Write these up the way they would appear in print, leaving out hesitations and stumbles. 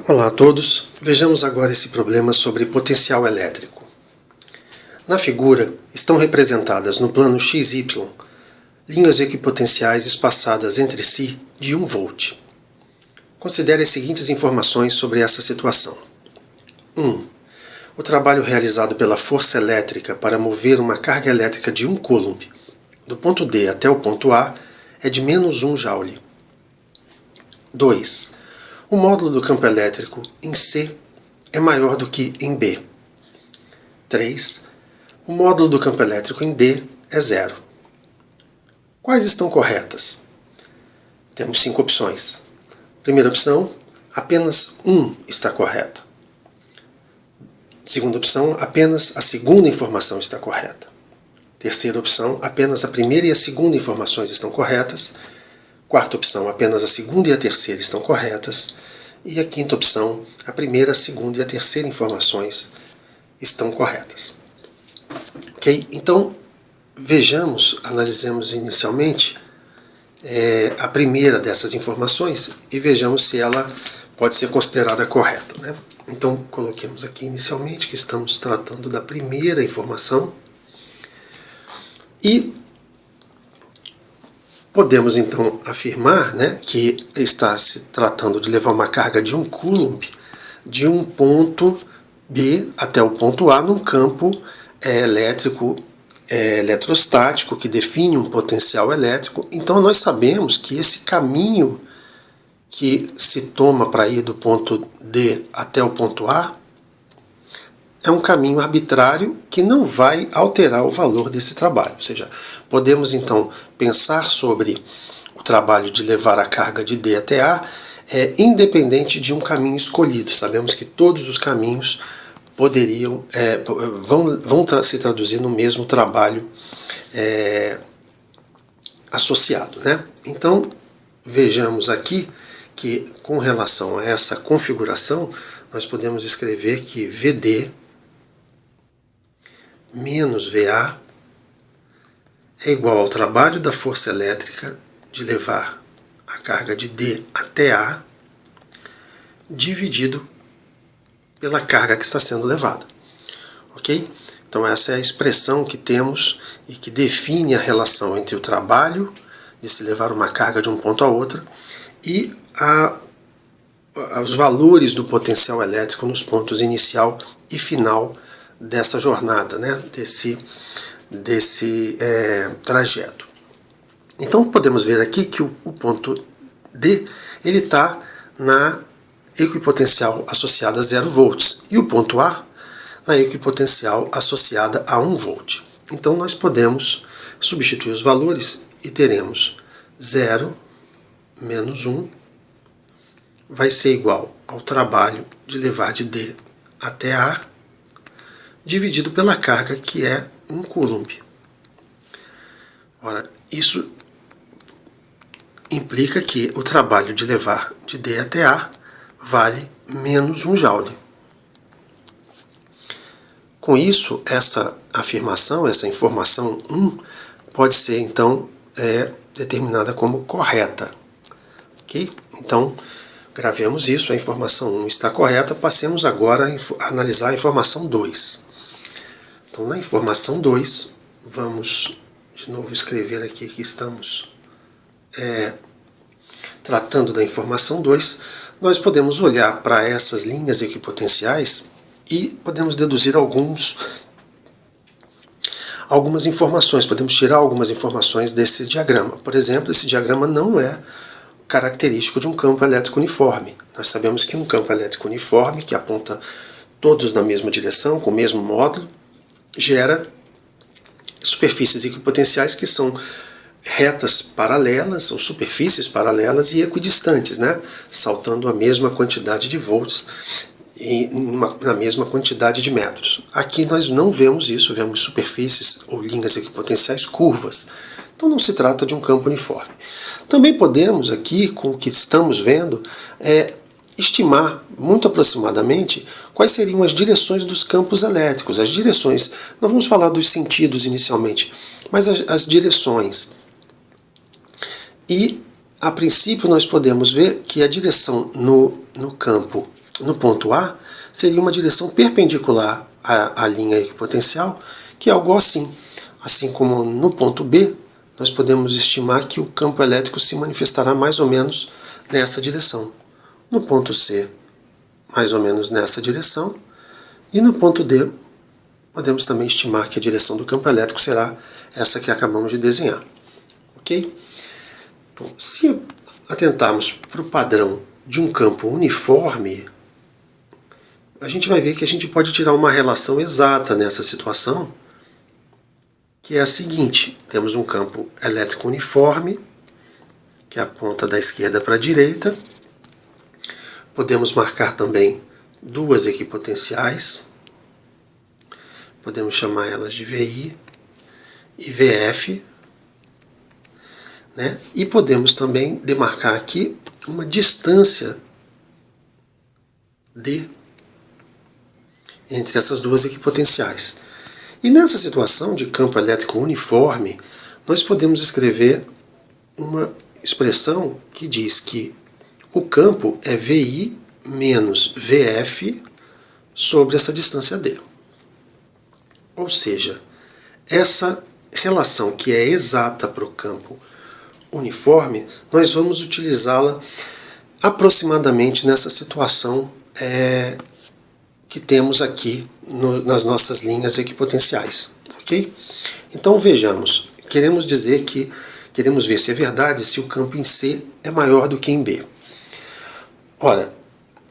Olá a todos, vejamos agora esse problema sobre potencial elétrico. Na figura estão representadas no plano XY linhas equipotenciais espaçadas entre si de 1 volt. Considere as seguintes informações sobre essa situação. 1. O trabalho realizado pela força elétrica para mover uma carga elétrica de 1 coulomb do ponto D até o ponto A é de menos 1 joule. 2. O módulo do campo elétrico em C é maior do que em B. 3. O módulo do campo elétrico em D é 0. Quais estão corretas? Temos 5 opções. Primeira opção, apenas 1 está correta. Segunda opção, apenas a segunda informação está correta. Terceira opção, apenas a primeira e a segunda informações estão corretas. Quarta opção, apenas a segunda e a terceira estão corretas. E a quinta opção, a primeira, a segunda e a terceira informações estão corretas. Ok? Então, vejamos, analisemos inicialmente a primeira dessas informações e vejamos se ela pode ser considerada correta, né? Então, coloquemos aqui inicialmente que estamos tratando da primeira informação e podemos então afirmar, né, que está se tratando de levar uma carga de 1 coulomb de um ponto B até o ponto A num campo elétrico eletrostático que define um potencial elétrico. Então nós sabemos que esse caminho que se toma para ir do ponto D até o ponto A é um caminho arbitrário que não vai alterar o valor desse trabalho. Ou seja, podemos então pensar sobre o trabalho de levar a carga de D até A independente de um caminho escolhido. Sabemos que todos os caminhos vão se traduzir no mesmo trabalho associado, né? Então, vejamos aqui que com relação a essa configuração, nós podemos escrever que VD menos VA é igual ao trabalho da força elétrica de levar a carga de D até A dividido pela carga que está sendo levada. Ok? Então essa é a expressão que temos e que define a relação entre o trabalho de se levar uma carga de um ponto a outro e os valores do potencial elétrico nos pontos inicial e final dessa jornada, né? desse trajeto. Então podemos ver aqui que o ponto D ele está na equipotencial associada a 0 volts e o ponto A na equipotencial associada a 1 volt. Então nós podemos substituir os valores e teremos 0 menos 1 vai ser igual ao trabalho de levar de D até A dividido pela carga que é 1 coulomb. Ora, isso implica que o trabalho de levar de D até A vale menos 1 joule. Com isso, essa afirmação, essa informação 1, pode ser então determinada como correta. Ok? Então, gravemos isso, a informação 1 está correta, passemos agora a analisar a informação 2. Então, na informação 2, vamos de novo escrever aqui que estamos tratando da informação 2, nós podemos olhar para essas linhas equipotenciais e podemos deduzir algumas informações, podemos tirar algumas informações desse diagrama. Por exemplo, esse diagrama não é característico de um campo elétrico uniforme. Nós sabemos que um campo elétrico uniforme, que aponta todos na mesma direção, com o mesmo módulo, gera superfícies equipotenciais que são retas paralelas, ou superfícies paralelas e equidistantes, né? Saltando a mesma quantidade de volts e na mesma quantidade de metros. Aqui nós não vemos isso, vemos superfícies ou linhas equipotenciais curvas. Então não se trata de um campo uniforme. Também podemos aqui, com o que estamos vendo, estimar muito aproximadamente quais seriam as direções dos campos elétricos. As direções, não vamos falar dos sentidos inicialmente, mas as direções. E, a princípio, nós podemos ver que a direção no campo no ponto A seria uma direção perpendicular à linha equipotencial, que é algo assim. Assim como no ponto B, nós podemos estimar que o campo elétrico se manifestará mais ou menos nessa direção. No ponto C, mais ou menos nessa direção. E no ponto D, podemos também estimar que a direção do campo elétrico será essa que acabamos de desenhar. Ok? Então, se atentarmos para o padrão de um campo uniforme, a gente vai ver que a gente pode tirar uma relação exata nessa situação, que é a seguinte: temos um campo elétrico uniforme, que aponta da esquerda para a direita. Podemos marcar também duas equipotenciais, podemos chamar elas de VI e VF, né? E podemos também demarcar aqui uma distância D entre essas duas equipotenciais. E nessa situação de campo elétrico uniforme, nós podemos escrever uma expressão que diz que o campo é VI menos VF sobre essa distância D. Ou seja, essa relação que é exata para o campo uniforme, nós vamos utilizá-la aproximadamente nessa situação que temos aqui nas nossas linhas equipotenciais. Ok? Então vejamos, queremos ver se é verdade se o campo em C é maior do que em B. Ora,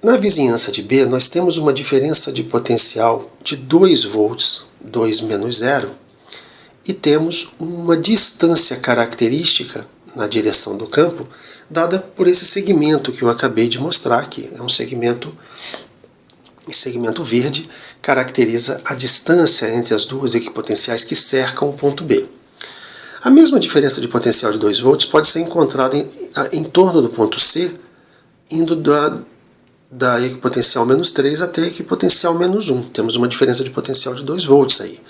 na vizinhança de B, nós temos uma diferença de potencial de 2 volts, 2 menos 0, e temos uma distância característica na direção do campo, dada por esse segmento que eu acabei de mostrar aqui. É um segmento, e segmento verde caracteriza a distância entre as duas equipotenciais que cercam o ponto B. A mesma diferença de potencial de 2 volts pode ser encontrada em torno do ponto C, indo da equipotencial menos 3 até a equipotencial menos 1. Temos uma diferença de potencial de 2 volts aí.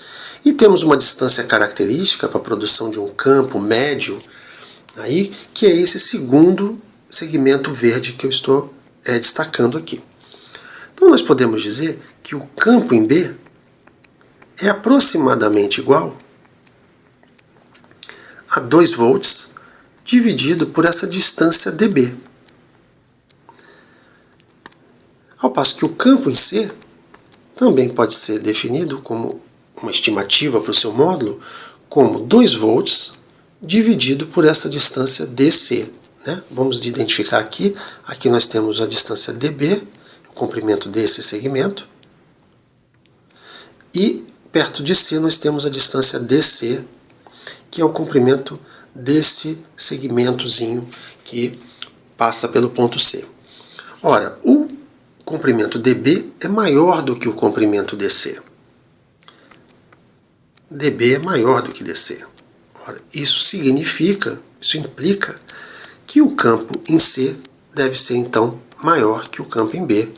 E temos uma distância característica para a produção de um campo médio, aí, que é esse segundo segmento verde que eu estou destacando aqui. Então nós podemos dizer que o campo em B é aproximadamente igual a 2 volts dividido por essa distância dB. Ao passo que o campo em C também pode ser definido como uma estimativa para o seu módulo como 2 volts dividido por essa distância DC. Né? Vamos identificar aqui nós temos a distância dB, o comprimento desse segmento, e perto de C nós temos a distância DC, que é o comprimento desse segmentozinho que passa pelo ponto C. Ora, o comprimento dB é maior do que o comprimento DC. dB é maior do que DC. Ora, isso implica que o campo em C deve ser então maior que o campo em B.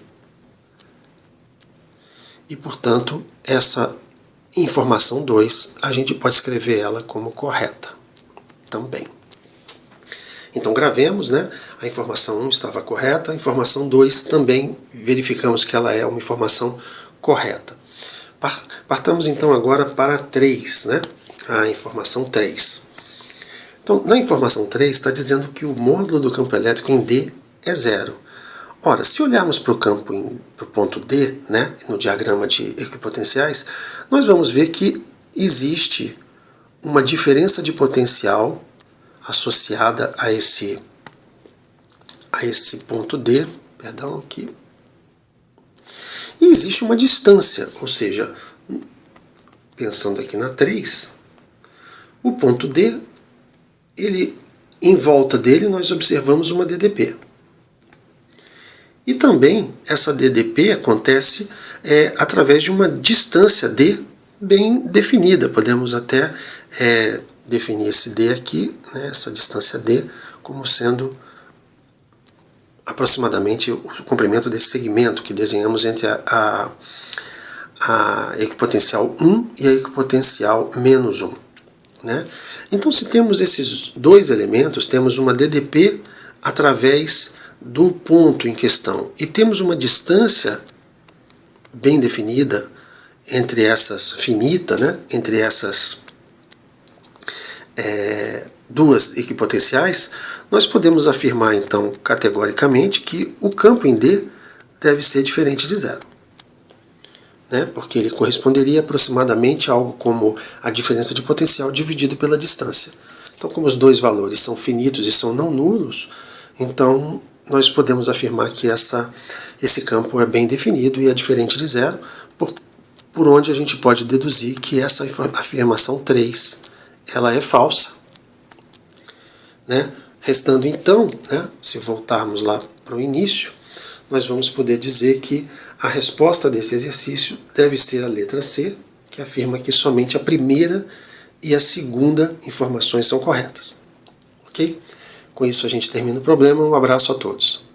E, portanto, essa informação 2, a gente pode escrever ela como correta também. Então gravemos, né? A informação 1 estava correta, a informação 2 também verificamos que ela é uma informação correta. Partamos então agora para 3, né? A informação 3. Então, na informação 3 está dizendo que o módulo do campo elétrico em D é 0. Ora, se olharmos para o ponto D, né, no diagrama de equipotenciais, nós vamos ver que existe uma diferença de potencial associada a esse ponto D, aqui. E existe uma distância, ou seja, pensando aqui na 3, o ponto D, em volta dele nós observamos uma DDP. E também essa DDP acontece através de uma distância D bem definida. Podemos até definir esse D aqui, né, essa distância D, como sendo aproximadamente o comprimento desse segmento que desenhamos entre a equipotencial 1 e a equipotencial menos 1. Né? Então, se temos esses dois elementos, temos uma DDP através do ponto em questão e temos uma distância bem definida entre essas, finita, né, entre essas duas equipotenciais, nós podemos afirmar então categoricamente que o campo em D deve ser diferente de zero, né, porque ele corresponderia aproximadamente a algo como a diferença de potencial dividido pela distância. Então, como os dois valores são finitos e são não nulos, então nós podemos afirmar que esse campo é bem definido e é diferente de zero, por onde a gente pode deduzir que essa afirmação 3 ela é falsa, né? Restando então, né, se voltarmos lá para o início, nós vamos poder dizer que a resposta desse exercício deve ser a letra C, que afirma que somente a primeira e a segunda informações são corretas. Ok? Com isso a gente termina o problema. Um abraço a todos.